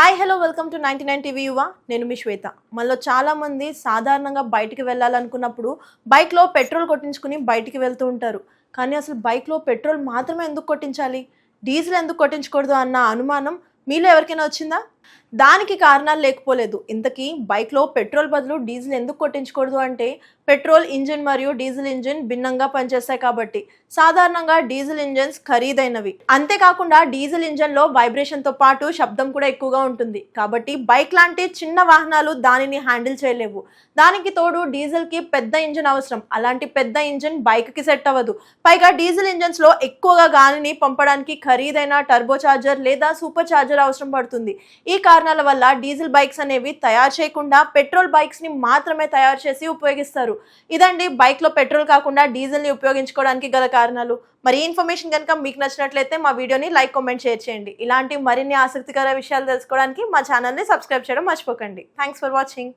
Hi hello welcome to 99 TV యువ. నేను మీ శ్వేత. మనలో చాలామంది సాధారణంగా బయటికి వెళ్ళాలనుకున్నప్పుడు బైక్లో పెట్రోల్ కొట్టించుకుని బయటికి వెళ్తూ ఉంటారు. కానీ అసలు బైక్లో పెట్రోల్ మాత్రమే ఎందుకు కొట్టించాలి, డీజిల్ ఎందుకు కొట్టించకూడదు అన్న అనుమానం మీలో ఎవరికైనా వచ్చిందా? దానికి కారణాలు లేకపోలేదు. ఇంతకీ బైక్లో పెట్రోల్ బదులు డీజిల్ ఎందుకు కొట్టించకూడదు అంటే పెట్రోల్ ఇంజిన్ మరియు డీజిల్ ఇంజిన్ భిన్నంగా పనిచేస్తాయి కాబట్టి. సాధారణంగా డీజిల్ ఇంజిన్స్ ఖరీదైనవి, అంతేకాకుండా డీజిల్ ఇంజిన్లో వైబ్రేషన్తో పాటు శబ్దం కూడా ఎక్కువగా ఉంటుంది. కాబట్టి బైక్ లాంటి చిన్న వాహనాలు దానిని హ్యాండిల్ చేయలేవు. దానికి తోడు డీజిల్కి పెద్ద ఇంజిన్ అవసరం. అలాంటి పెద్ద ఇంజిన్ బైక్కి సెట్ అవ్వదు. పైగా డీజిల్ ఇంజిన్స్లో ఎక్కువగా గాలిని పంపడానికి ఖరీదైన టర్బో చార్జర్ లేదా సూపర్ చార్జర్ అవసరం పడుతుంది. ఈ కారణాల వల్ల డీజిల్ బైక్స్ అనేవి తయారు చేయకుండా పెట్రోల్ బైక్స్ ని మాత్రమే తయారు చేసి ఉపయోగిస్తారు. ఇదండి బైక్ లో పెట్రోల్ కాకుండా డీజిల్ ని ఉపయోగించుకోవడానికి గల కారణాలు. మరి ఈ ఇన్ఫర్మేషన్ కనుక మీకు నచ్చినట్లయితే మా వీడియోని లైక్, కామెంట్, షేర్ చేయండి. ఇలాంటి మరిన్ని ఆసక్తికర విషయాలు తెలుసుకోవడానికి మా ఛానల్ని సబ్స్క్రైబ్ చేయడం మర్చిపోకండి. Thanks for watching.